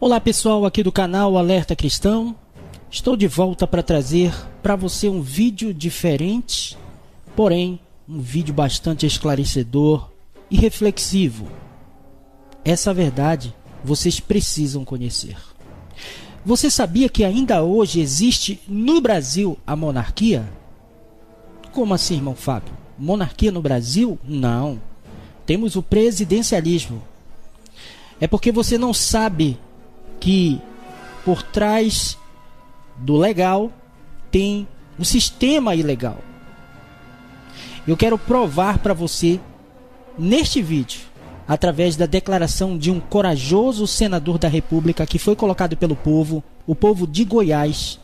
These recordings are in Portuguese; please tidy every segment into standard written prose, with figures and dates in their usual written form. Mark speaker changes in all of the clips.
Speaker 1: Olá pessoal, aqui do canal Alerta Cristão. Estou de volta para trazer para você um vídeo diferente, porém um vídeo bastante esclarecedor e reflexivo. Essa verdade vocês precisam conhecer. Você sabia que ainda hoje existe no Brasil a monarquia? Como assim, irmão Fábio? Monarquia no Brasil? Não. Temos o presidencialismo. É porque você não sabe que por trás do legal tem um sistema ilegal. Eu quero provar para você neste vídeo, através da declaração de um corajoso senador da República que foi colocado pelo povo, o povo de Goiás,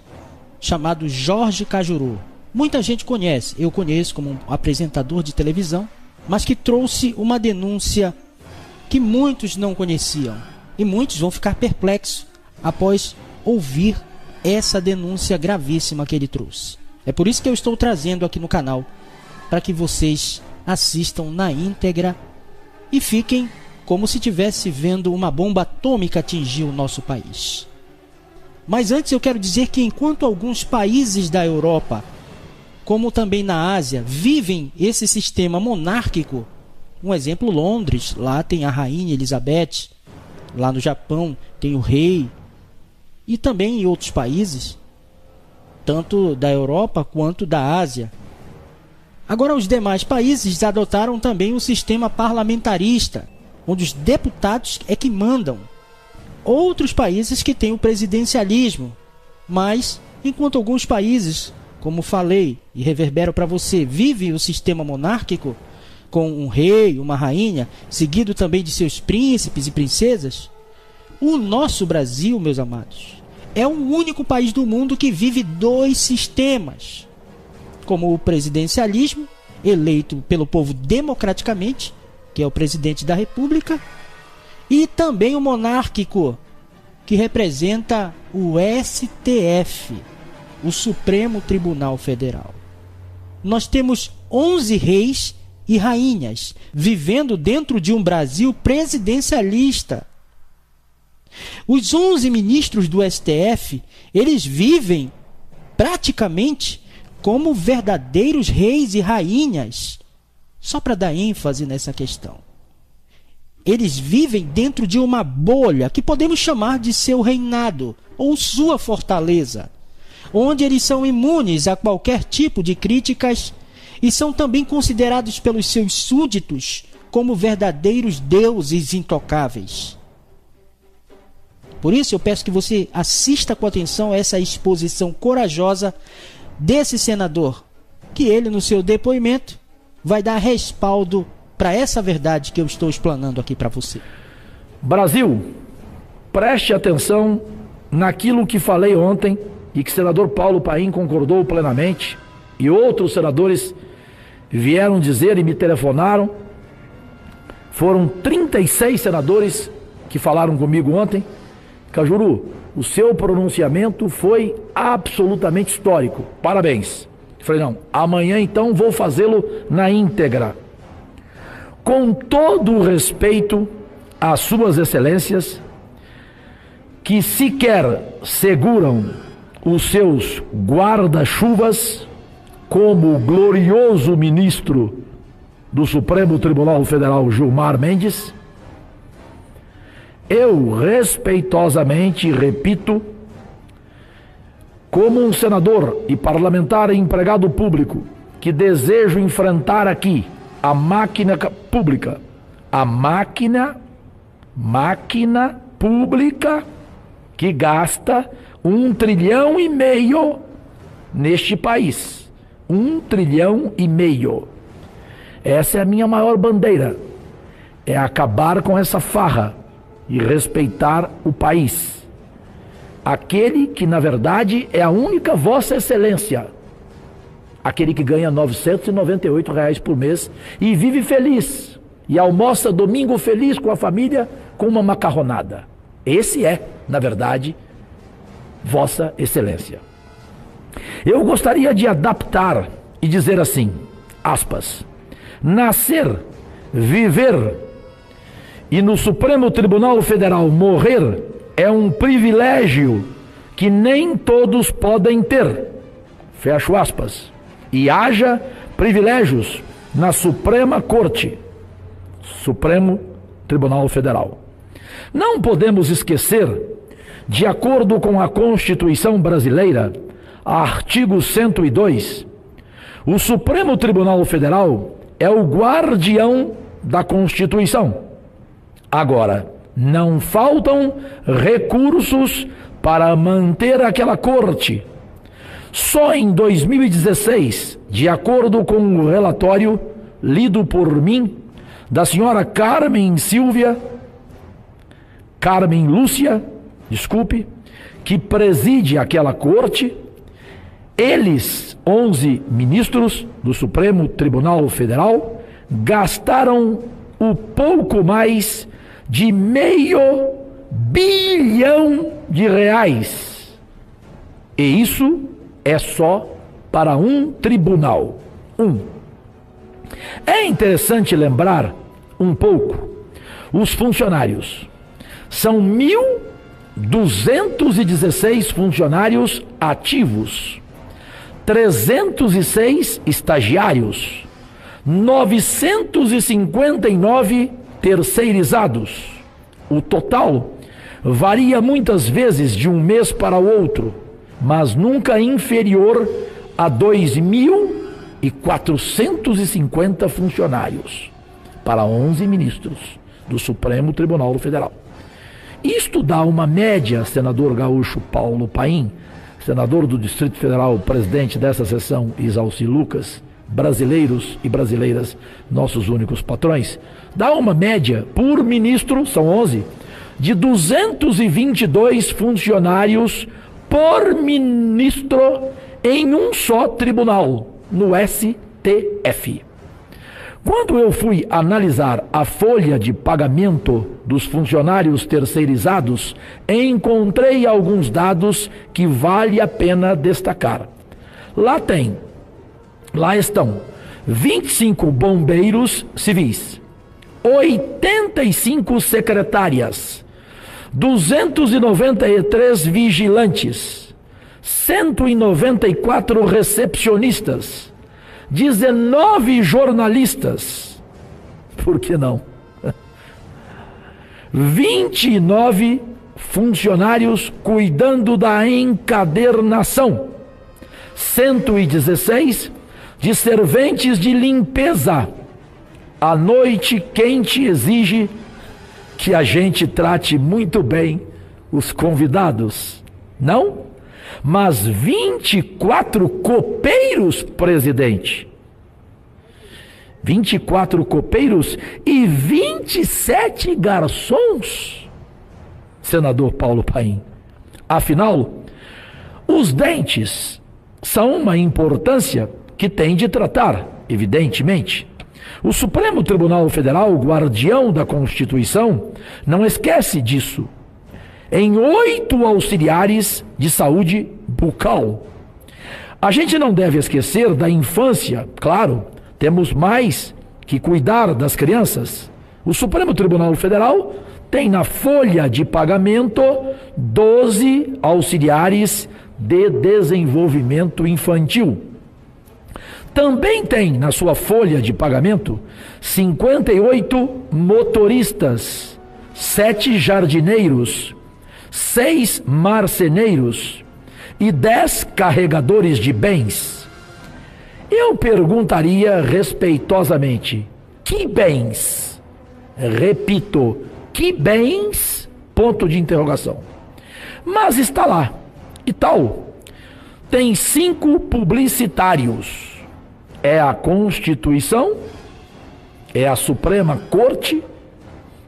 Speaker 1: chamado Jorge Cajuru. Muita gente conhece, eu conheço como um apresentador de televisão, mas que trouxe uma denúncia que muitos não conheciam. E muitos vão ficar perplexos após ouvir essa denúncia gravíssima que ele trouxe. É por isso que eu estou trazendo aqui no canal, para que vocês assistam na íntegra e fiquem como se estivesse vendo uma bomba atômica atingir o nosso país. Mas antes eu quero dizer que enquanto alguns países da Europa, como também na Ásia, vivem esse sistema monárquico, um exemplo, Londres, lá tem a Rainha Elizabeth, lá no Japão tem o rei, e também em outros países, tanto da Europa quanto da Ásia. Agora os demais países adotaram também o sistema parlamentarista, onde os deputados é que mandam. Outros países que têm o presidencialismo, mas enquanto alguns países, como falei e reverbero para você, vivem o sistema monárquico, com um rei, uma rainha, seguido também de seus príncipes e princesas, o nosso Brasil, meus amados, é o único país do mundo que vive dois sistemas, como o presidencialismo, eleito pelo povo democraticamente, que é o presidente da República, e também o monárquico, que representa o STF, o Supremo Tribunal Federal. Nós temos 11 reis e rainhas vivendo dentro de um Brasil presidencialista. Os 11 ministros do STF, eles vivem praticamente como verdadeiros reis e rainhas. Só para dar ênfase nessa questão. Eles vivem dentro de uma bolha que podemos chamar de seu reinado ou sua fortaleza, onde eles são imunes a qualquer tipo de críticas e são também considerados pelos seus súditos como verdadeiros deuses intocáveis. Por isso eu peço que você assista com atenção a essa exposição corajosa desse senador, que ele no seu depoimento vai dar respaldo para essa verdade que eu estou explanando aqui para você.
Speaker 2: Brasil, preste atenção naquilo que falei ontem e que o senador Paulo Paim concordou plenamente e outros senadores vieram dizer e me telefonaram. Foram 36 senadores que falaram comigo ontem. Cajuru, o seu pronunciamento foi absolutamente histórico. Parabéns. Eu falei, não, amanhã então vou fazê-lo na íntegra. Com todo o respeito às suas excelências, que sequer seguram os seus guarda-chuvas, como o glorioso ministro do Supremo Tribunal Federal, Gilmar Mendes, eu respeitosamente repito, como um senador e parlamentar e empregado público que desejo enfrentar aqui a máquina pública, a máquina pública que gasta 1,5 trilhão neste país. 1,5 trilhão. Essa é a minha maior bandeira. É acabar com essa farra e respeitar o país. Aquele que, na verdade, é a única Vossa Excelência. Aquele que ganha R$ 998 por mês e vive feliz. E almoça domingo feliz com a família com uma macarronada. Esse é, na verdade, Vossa Excelência. Eu gostaria de adaptar e dizer assim, aspas, nascer, viver e no Supremo Tribunal Federal morrer é um privilégio que nem todos podem ter. Fecho aspas. E haja privilégios na Suprema Corte, Supremo Tribunal Federal. Não podemos esquecer, de acordo com a Constituição brasileira, artigo 102, o Supremo Tribunal Federal é o guardião da Constituição. Agora, não faltam recursos para manter aquela corte. Só em 2016, de acordo com o relatório lido por mim, da senhora Carmen Lúcia, que preside aquela corte, eles, 11 ministros do Supremo Tribunal Federal, gastaram o pouco mais de R$500 bilhão. E isso é só para um tribunal. É interessante lembrar um pouco, os funcionários. São 1.216 funcionários ativos, 306 estagiários, 959 terceirizados. O total varia muitas vezes de um mês para o outro, mas nunca inferior a 2.450 funcionários para 11 ministros do Supremo Tribunal Federal. Isto dá uma média, senador gaúcho Paulo Paim, senador do Distrito Federal, presidente dessa sessão, Isalci Lucas, brasileiros e brasileiras, nossos únicos patrões, dá uma média por ministro, são 11, de 222 funcionários por ministro em um só tribunal, no STF. Quando eu fui analisar a folha de pagamento dos funcionários terceirizados, encontrei alguns dados que vale a pena destacar. Lá estão 25 bombeiros civis, 85 secretárias, 293 vigilantes, 194 recepcionistas, 19 jornalistas, por que não? 29 funcionários cuidando da encadernação, 116 de serventes de limpeza. A noite quente exige que a gente trate muito bem os convidados, não? Mas 24 copeiros, presidente. 24 copeiros e 27 garçons, senador Paulo Paim. Afinal, os dentes são uma importância que tem de tratar, evidentemente. O Supremo Tribunal Federal, guardião da Constituição, não esquece disso. Em 8 auxiliares de saúde bucal. A gente não deve esquecer da infância, claro, temos mais que cuidar das crianças. O Supremo Tribunal Federal tem na folha de pagamento 12 auxiliares de desenvolvimento infantil. Também tem na sua folha de pagamento 58 motoristas, 7 jardineiros, 6 marceneiros e 10 carregadores de bens. Eu perguntaria respeitosamente: que bens? Repito, que bens? Ponto de interrogação. Mas está lá. E tal. Tem 5 publicitários. É a Constituição, é a Suprema Corte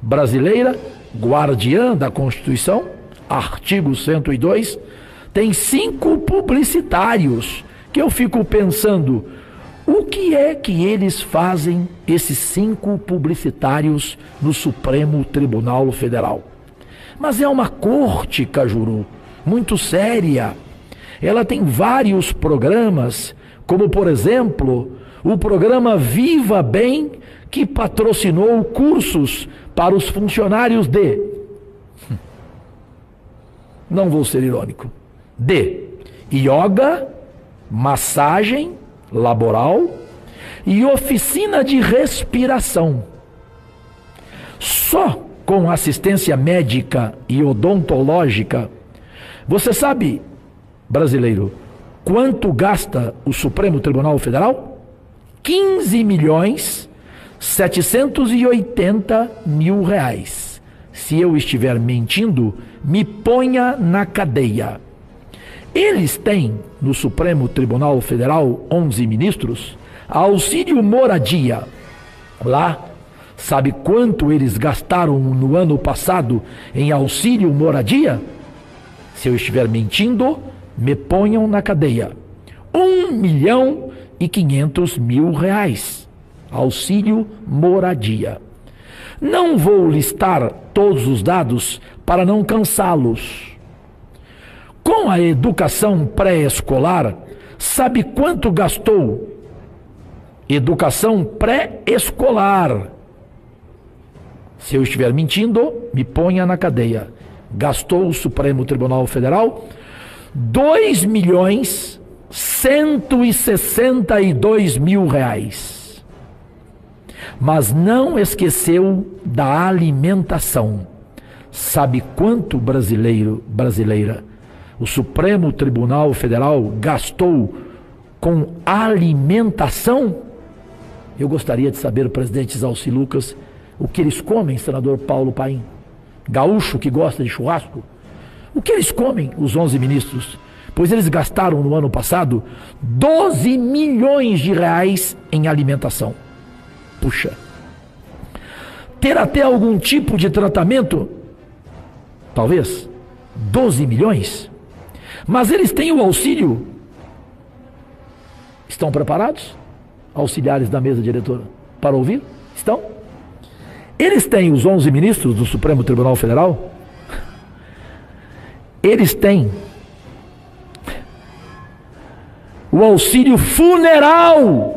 Speaker 2: brasileira, guardiã da Constituição, artigo 102, tem 5 publicitários, que eu fico pensando, o que é que eles fazem, esses 5 publicitários, no Supremo Tribunal Federal? Mas é uma corte, Cajuru, muito séria. Ela tem vários programas, como, por exemplo, o programa Viva Bem, que patrocinou cursos para os funcionários não vou ser irônico. D. Yoga, massagem laboral e oficina de respiração. Só com assistência médica e odontológica. Você sabe, brasileiro, quanto gasta o Supremo Tribunal Federal? 15.780.000 reais. Se eu estiver mentindo, me ponha na cadeia. Eles têm no Supremo Tribunal Federal 11 ministros, auxílio moradia. Lá, sabe quanto eles gastaram no ano passado em auxílio moradia? Se eu estiver mentindo, me ponham na cadeia. 1.500.000 reais. Auxílio moradia. Não vou listar todos os dados para não cansá-los. Com a educação pré-escolar, sabe quanto gastou? Educação pré-escolar. Se eu estiver mentindo, me ponha na cadeia. Gastou o Supremo Tribunal Federal 2.162.000 reais. Mas não esqueceu da alimentação. Sabe quanto, brasileira, o Supremo Tribunal Federal gastou com alimentação? Eu gostaria de saber, presidente Zalci Lucas, o que eles comem, senador Paulo Paim? Gaúcho que gosta de churrasco? O que eles comem, os 11 ministros? Pois eles gastaram no ano passado 12 milhões de reais em alimentação. Puxa. Ter até algum tipo de tratamento? Talvez. 12 milhões? Mas eles têm o auxílio. Estão preparados? Auxiliares da mesa diretora, para ouvir? Estão? Eles têm, os 11 ministros do Supremo Tribunal Federal, eles têm o auxílio funeral.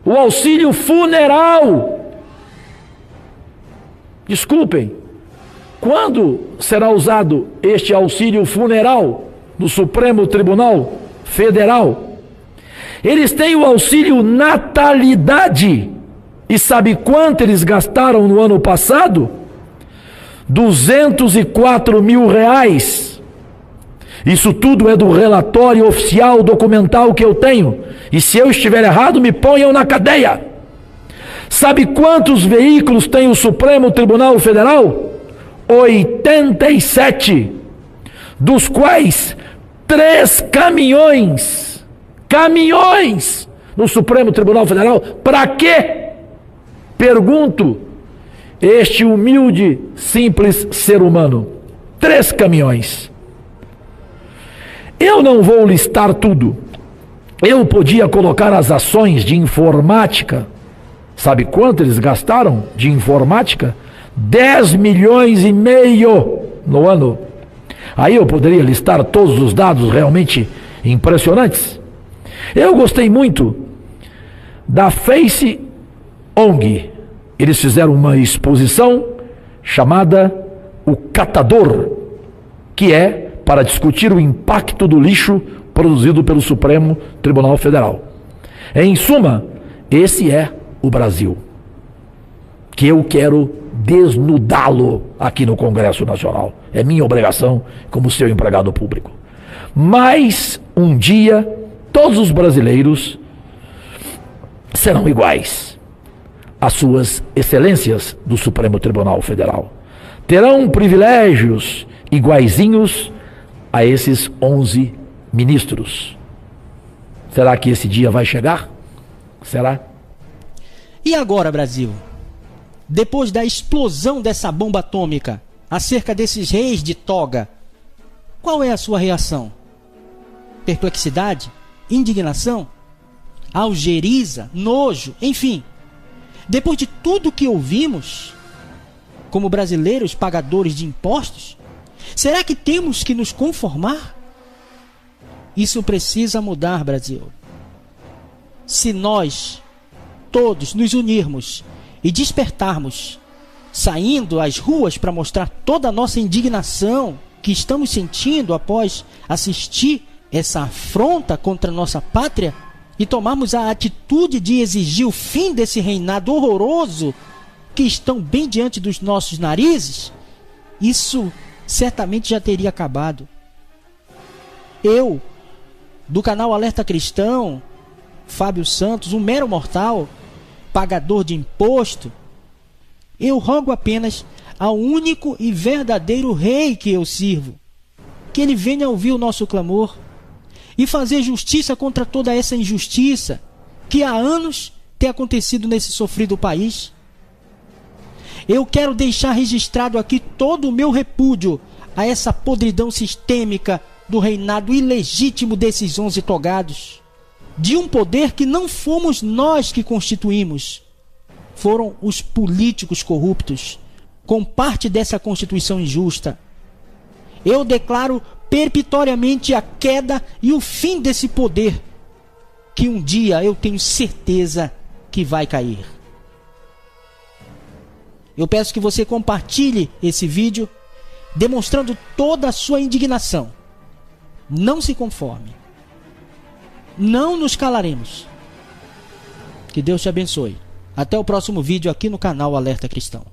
Speaker 2: O auxílio funeral. Desculpem, quando será usado este auxílio funeral no Supremo Tribunal Federal? Eles têm o auxílio natalidade. E sabe quanto eles gastaram no ano passado? 204.000 reais. Isso tudo é do relatório oficial documental que eu tenho. E se eu estiver errado, me ponham na cadeia. Sabe quantos veículos tem o Supremo Tribunal Federal? 87. Dos quais 3 caminhões. Caminhões no Supremo Tribunal Federal. Para quê? Pergunto, este humilde, simples ser humano. 3 caminhões. Eu não vou listar tudo. Eu podia colocar as ações de informática. Sabe quanto eles gastaram de informática? 10 milhões e meio no ano. Aí eu poderia listar todos os dados realmente impressionantes. Eu gostei muito da Face ONG. Eles fizeram uma exposição chamada O Catador, que é para discutir o impacto do lixo produzido pelo Supremo Tribunal Federal. Em suma, esse é o Brasil, que eu quero desnudá-lo aqui no Congresso Nacional. É minha obrigação como seu empregado público. Mas um dia, todos os brasileiros serão iguais às suas excelências do Supremo Tribunal Federal. Terão privilégios iguaizinhos a esses 11 ministros. Será que esse dia vai chegar? Será?
Speaker 1: E agora, Brasil? Depois da explosão dessa bomba atômica acerca desses reis de toga, qual é a sua reação? Perplexidade? Indignação? Algeriza? Nojo? Enfim, depois de tudo que ouvimos, como brasileiros pagadores de impostos, será que temos que nos conformar? Isso precisa mudar, Brasil. Se nós todos nos unirmos e despertarmos saindo às ruas para mostrar toda a nossa indignação que estamos sentindo após assistir essa afronta contra a nossa pátria e tomarmos a atitude de exigir o fim desse reinado horroroso que estão bem diante dos nossos narizes, isso certamente já teria acabado. Eu, do canal Alerta Cristão, Fábio Santos, um mero mortal, pagador de imposto, eu rogo apenas ao único e verdadeiro Rei que eu sirvo, que ele venha ouvir o nosso clamor e fazer justiça contra toda essa injustiça que há anos tem acontecido nesse sofrido país. Eu quero deixar registrado aqui todo o meu repúdio a essa podridão sistêmica do reinado ilegítimo desses 11 togados, de um poder que não fomos nós que constituímos, foram os políticos corruptos, com parte dessa Constituição injusta. Eu declaro perpetuamente a queda e o fim desse poder, que um dia eu tenho certeza que vai cair. Eu peço que você compartilhe esse vídeo, demonstrando toda a sua indignação. Não se conforme. Não nos calaremos. Que Deus te abençoe. Até o próximo vídeo aqui no canal Alerta Cristão.